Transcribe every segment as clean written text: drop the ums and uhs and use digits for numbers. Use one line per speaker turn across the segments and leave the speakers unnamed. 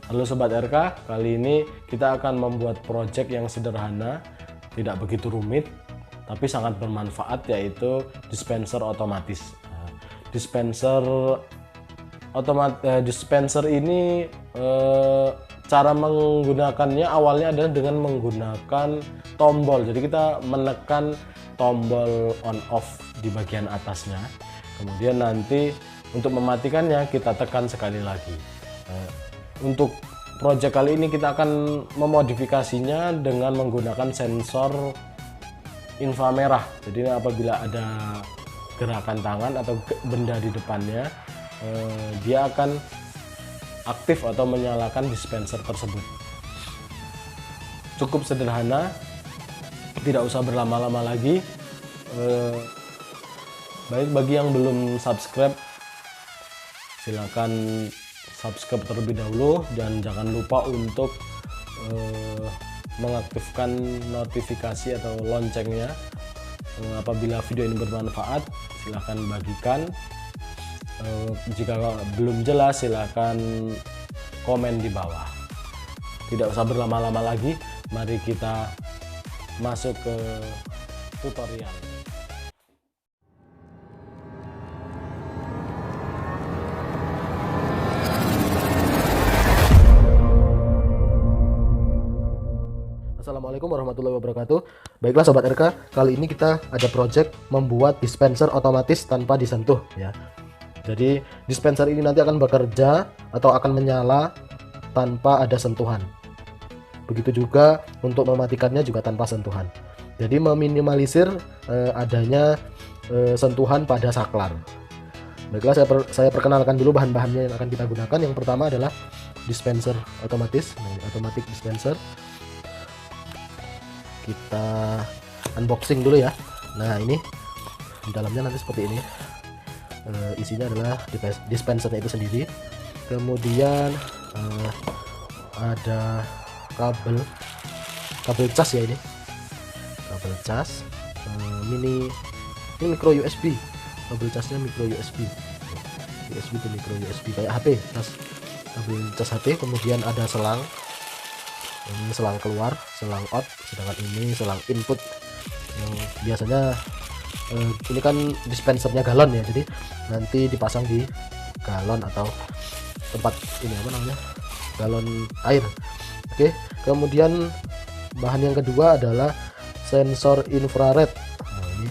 Halo Sobat RK, kali ini kita akan membuat project yang sederhana, tidak begitu rumit, tapi sangat bermanfaat, yaitu dispenser otomatis. Nah, dispenser ini cara menggunakannya awalnya adalah dengan menggunakan tombol. Jadi kita menekan tombol on off di bagian atasnya, kemudian nanti untuk mematikannya kita tekan sekali lagi. Untuk project kali ini kita akan memodifikasinya dengan menggunakan sensor inframerah. Jadi apabila ada gerakan tangan atau benda di depannya, dia akan aktif atau menyalakan dispenser tersebut. Cukup sederhana, tidak usah berlama-lama lagi. Baik, bagi yang belum subscribe, silakan subscribe terlebih dahulu dan jangan lupa untuk mengaktifkan notifikasi atau loncengnya. Apabila video ini bermanfaat, silakan bagikan. Jika belum jelas, silakan komen di bawah. Tidak usah berlama-lama lagi, mari kita masuk ke tutorial. Assalamualaikum warahmatullahi wabarakatuh. Baiklah Sobat RK, kali ini kita ada project membuat dispenser otomatis tanpa disentuh ya. Jadi dispenser ini nanti akan bekerja atau akan menyala tanpa ada sentuhan. Begitu juga untuk mematikannya juga tanpa sentuhan. Jadi meminimalisir adanya sentuhan pada saklar. Baiklah, saya perkenalkan dulu bahan-bahannya yang akan kita gunakan. Yang pertama adalah dispenser otomatis, automatic dispenser. Kita unboxing dulu ya. Nah, ini di dalamnya nanti seperti ini. Isinya adalah dispensernya itu sendiri. Kemudian ada kabel cas ya, ini kabel cas ini micro USB. Kabel casnya micro USB ke micro USB kayak HP, kabel cas HP. Kemudian ada selang. Ini selang keluar, selang out, sedangkan ini selang input. Yang biasanya ini kan dispensernya galon ya, jadi nanti dipasang di galon atau tempat ini apa namanya, galon air. Oke, kemudian bahan yang kedua adalah sensor infrared. Nah, ini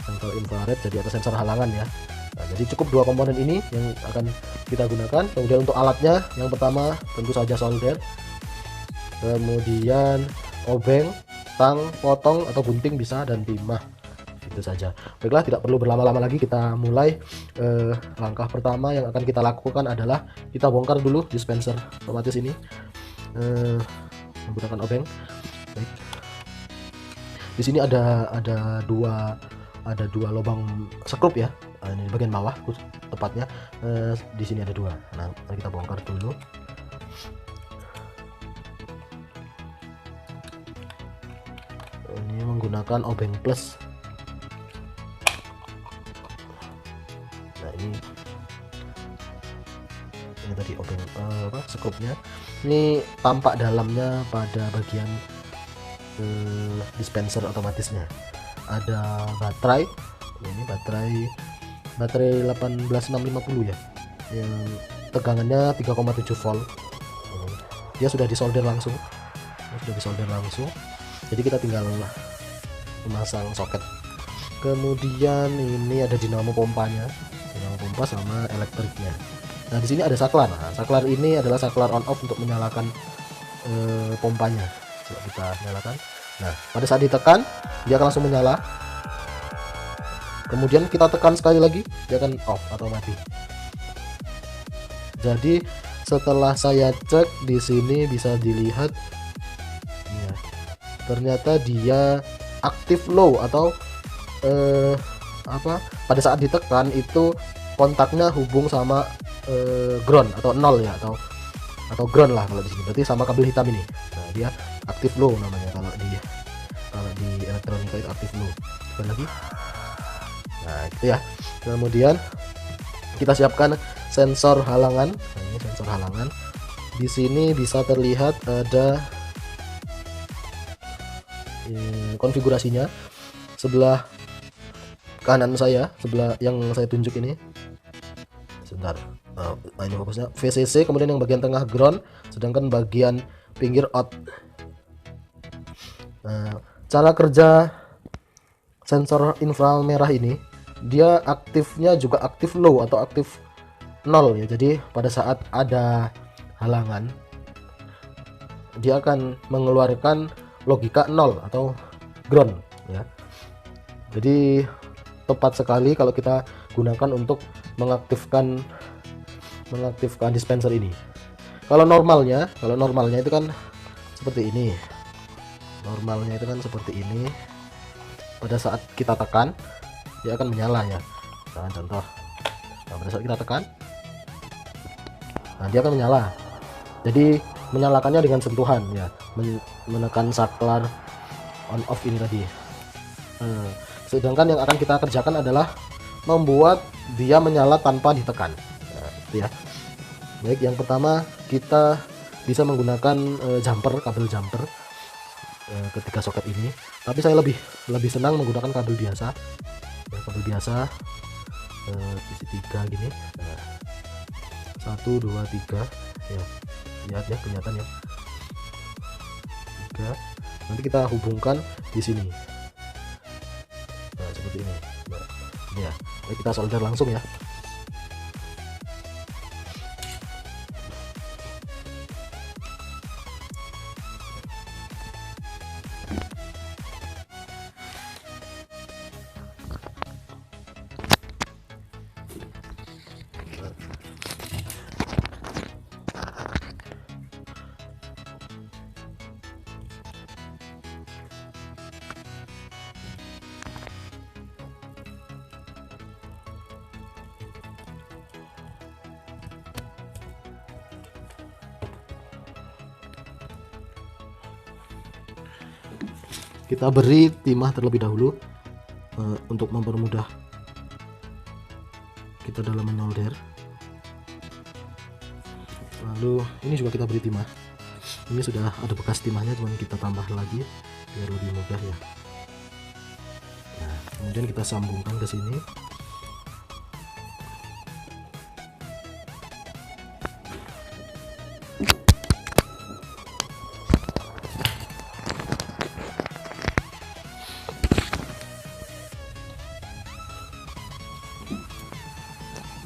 sensor infrared, jadi atau sensor halangan ya. Nah, jadi cukup dua komponen ini yang akan kita gunakan. Kemudian untuk alatnya, yang pertama tentu saja solder. Kemudian obeng, tang, potong atau gunting bisa, dan timah. Itu saja. Baiklah, tidak perlu berlama-lama lagi, kita mulai. Langkah pertama yang akan kita lakukan adalah kita bongkar dulu dispenser otomatis ini menggunakan obeng. Baik. Di sini ada dua lubang sekrup ya. Ini bagian bawah tepatnya. Di sini ada dua. Nah, kita bongkar dulu. Ini menggunakan obeng plus. Nah, ini tadi obeng skrupnya. Ini tampak dalamnya pada bagian dispenser otomatisnya. Ada baterai. Ini baterai 18650 ya. Yang tegangannya 3,7 volt. Dia sudah disolder langsung. Jadi kita tinggal memasang soket. Kemudian ini ada dinamo pompanya, dinamo pompa sama elektriknya. Nah, di sini ada saklar. Nah, saklar ini adalah saklar on off untuk menyalakan pompanya. Coba kita nyalakan. Nah, pada saat ditekan dia akan langsung menyala. Kemudian kita tekan sekali lagi, dia akan off atau mati. Jadi setelah saya cek di sini bisa dilihat. Ternyata dia aktif low atau pada saat ditekan itu kontaknya hubung sama ground atau nol ya, atau ground lah kalau di sini, berarti sama kabel hitam ini. Nah, dia aktif low namanya kalau di elektronika itu aktif low. Coba lagi. Nah, gitu ya. Kemudian kita siapkan sensor halangan. Nah, ini sensor halangan. Di sini bisa terlihat ada konfigurasinya. Sebelah kanan saya, sebelah yang saya tunjuk ini, sebentar, ini fokusnya VCC, kemudian yang bagian tengah ground, sedangkan bagian pinggir out. Nah, cara kerja sensor inframerah ini, dia aktifnya juga aktif low atau aktif 0 ya. Jadi pada saat ada halangan, dia akan mengeluarkan logika 0 atau ground ya. Jadi tepat sekali kalau kita gunakan untuk mengaktifkan dispenser ini. Kalau normalnya itu kan seperti ini. Normalnya itu kan seperti ini. Pada saat kita tekan, dia akan menyala ya. Nah, contoh. Nah, pada saat kita tekan, nah dia akan menyala. Jadi menyalakannya dengan sentuhan ya, menekan saklar on off ini tadi. Sedangkan yang akan kita kerjakan adalah membuat dia menyala tanpa ditekan. Nah, itu ya. Baik, yang pertama kita bisa menggunakan kabel jumper ketiga soket ini. Tapi saya lebih senang menggunakan kabel biasa. Ya, kabel biasa isi 3 gini. Nah, 1 2 3 ya. Lihat ya, kelihatan ya. 3. Nanti kita hubungkan di sini. Nah, seperti ini. Nah, ini ya. Jadi kita solder langsung ya. Kita beri timah terlebih dahulu untuk mempermudah kita dalam menyolder. Lalu ini juga kita beri timah. Ini sudah ada bekas timahnya, cuman kita tambah lagi biar lebih mudah ya. Nah, kemudian kita sambungkan ke sini.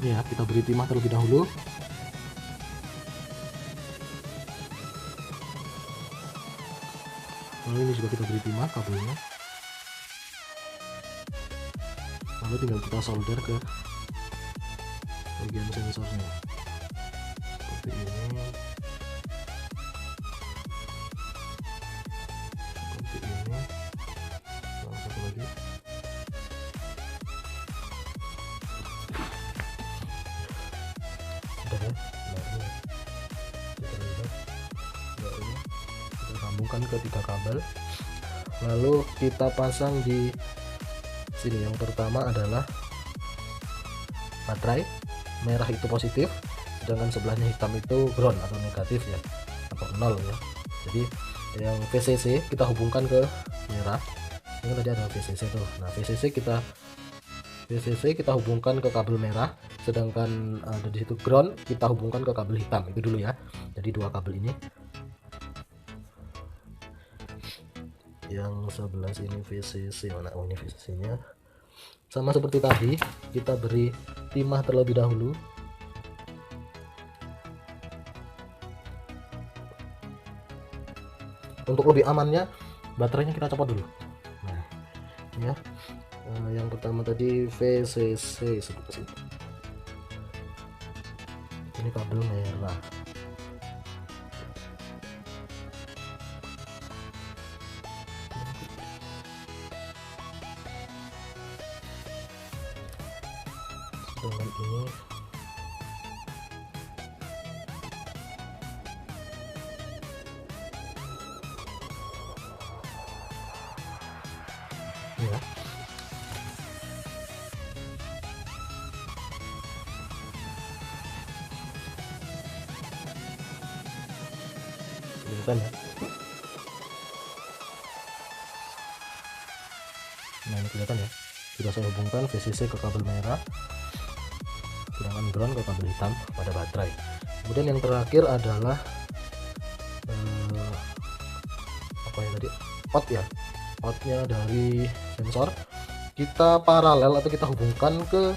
Ya, kita beri timah terlebih dahulu. Lalu ini juga kita beri timah kabelnya. Lalu tinggal kita solder ke bagian sensornya. Seperti ini. Seperti ini. Lalu satu lagi. Udah ya. Kita sambungkan ke 3 kabel. Lalu kita pasang di sini. Yang pertama adalah baterai, merah itu positif, sedangkan sebelahnya hitam itu ground atau negatif ya, atau 0 ya. Jadi yang VCC kita hubungkan ke merah. Ini tadi ada VCC tuh. Nah, VCC kita hubungkan ke kabel merah, sedangkan ada di situ ground kita hubungkan ke kabel hitam. Itu dulu ya. Jadi 2 kabel ini. Yang sebelah sini VCC, mana? Oh, ini VCC nya. Sama seperti tadi, kita beri timah terlebih dahulu. Untuk lebih amannya, baterainya kita copot dulu. Nah, ya. Yang pertama tadi VCC seperti itu. Ini kabel merah. Dengan ini ya. kelihatan ya. Nah ini kelihatan ya, sudah saya hubungkan VCC ke kabel merah, sedangkan ground ke kabel hitam pada baterai. Kemudian yang terakhir adalah apa ya tadi, out ya, outnya dari sensor kita paralel atau kita hubungkan ke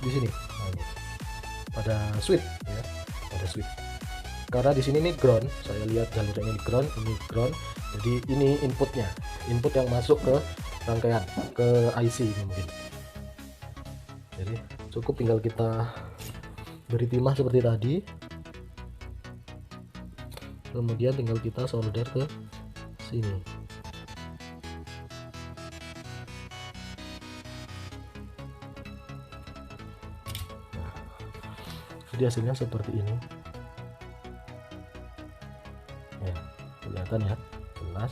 di sini. Nah ini pada switch ya, pada switch. Karena di sini nih ground, saya lihat jalurnya ini ground, jadi ini inputnya, input yang masuk ke rangkaian, ke IC ini mungkin. Jadi cukup tinggal kita beri timah seperti tadi, kemudian tinggal kita solder ke sini. Nah, jadi hasilnya seperti ini ya, kelihatan ya, jelas.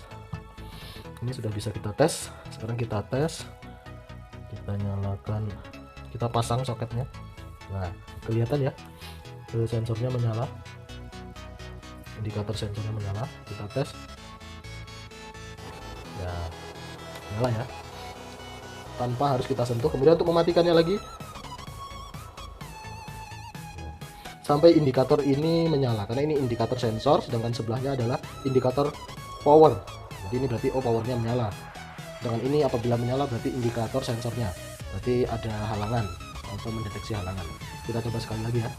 Ini sudah bisa kita tes. Sekarang kita tes, kita nyalakan, kita pasang soketnya. Nah kelihatan ya, sensornya menyala, indikator sensornya menyala. Kita tes ya, nyala ya, tanpa harus kita sentuh. Kemudian untuk mematikannya lagi sampai indikator ini menyala, karena ini indikator sensor, sedangkan sebelahnya adalah indikator power. Jadi ini berarti powernya menyala, sedangkan ini apabila menyala berarti indikator sensornya, berarti ada halangan atau mendeteksi halangan. Kita coba sekali lagi ya,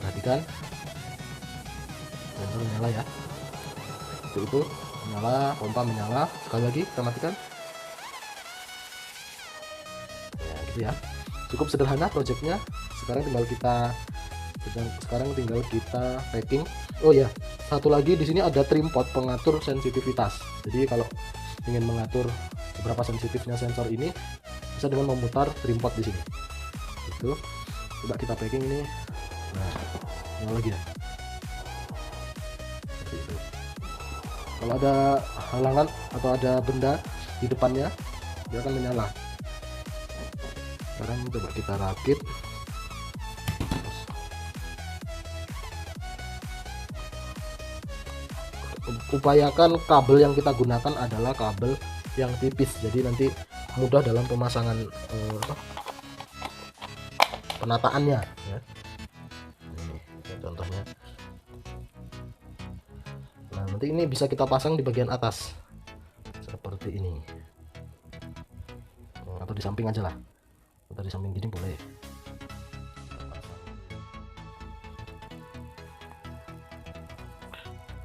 perhatikan sensor menyala ya, itu menyala, pompa menyala. Sekali lagi kita matikan ya, gitu ya. Cukup sederhana projectnya. Sekarang tinggal kita packing. Oh ya, satu lagi di sini ada trim pot pengatur sensitivitas. Jadi kalau ingin mengatur seberapa sensitifnya sensor ini, bisa dengan memutar trim pot di sini. Itu coba kita packing ini. Nah, nyala lagi ya. Seperti itu. Kalau ada halangan atau ada benda di depannya, dia akan menyala. Sekarang coba kita rakit. Upayakan kabel yang kita gunakan adalah kabel yang tipis, jadi nanti mudah dalam pemasangan penataannya ya. Ini contohnya. Nah nanti ini bisa kita pasang di bagian atas seperti ini, atau di samping aja lah, atau di samping gini boleh.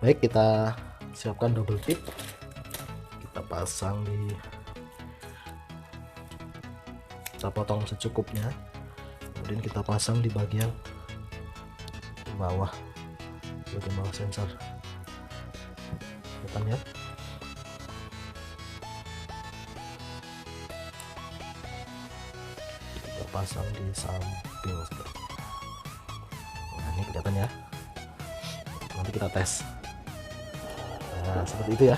Baik, kita siapkan double tip, kita pasang kita potong secukupnya, kemudian kita pasang di bagian bawah sensor, ya. Kita pasang di samping seperti. Nah ini kelihatan ya, nanti kita tes. Nah seperti itu ya.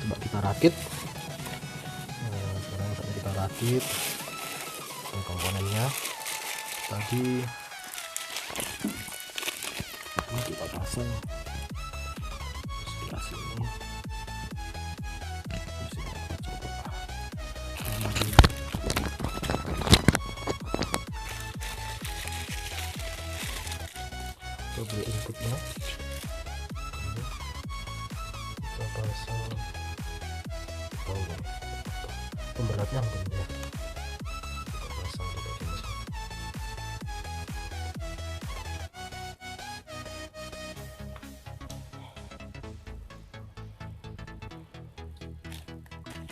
Coba kita rakit. Nah, sekarang saatnya kita rakit komponennya. Tadi ini kita pasang sebelah sini. Coba inputnya kita pasang, pemberatnya mungkin ya, kita pasang di bagian sini.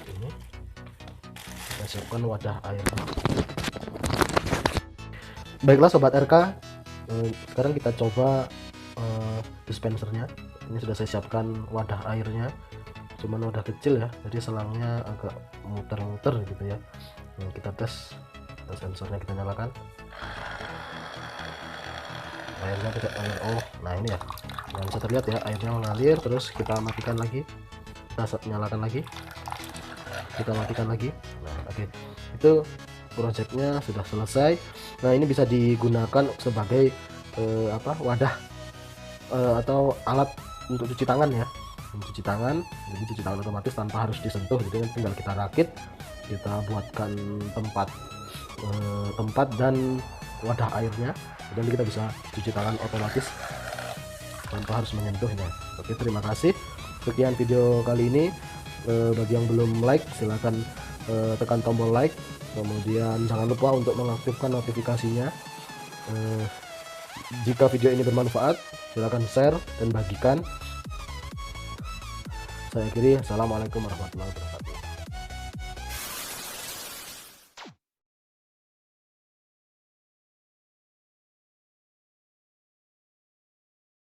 Ini kita siapkan wadah air. Baiklah sobat RK, sekarang kita coba dispensernya. Ini sudah saya siapkan wadah airnya, cuman wadah kecil ya, jadi selangnya agak muter-muter gitu ya. Kita tes, sensornya kita nyalakan, airnya tidak mengalir. Oh nah ini ya, yang bisa terlihat ya, airnya mengalir. Terus kita matikan lagi, kita nyalakan lagi. kita matikan lagi. Nah oke, itu projectnya sudah selesai. Nah ini bisa digunakan sebagai wadah atau alat untuk cuci tangan ya, mencuci tangan. Jadi cuci tangan otomatis tanpa harus disentuh gitu kan, tinggal kita rakit, kita buatkan tempat dan wadah airnya, dan kita bisa cuci tangan otomatis tanpa harus menyentuhnya. Oke, terima kasih, sekian video kali ini. Bagi yang belum like, silahkan tekan tombol like, kemudian jangan lupa untuk mengaktifkan notifikasinya. Jika video ini bermanfaat, silahkan share dan bagikan. Saya akhiri, assalamualaikum warahmatullahi wabarakatuh.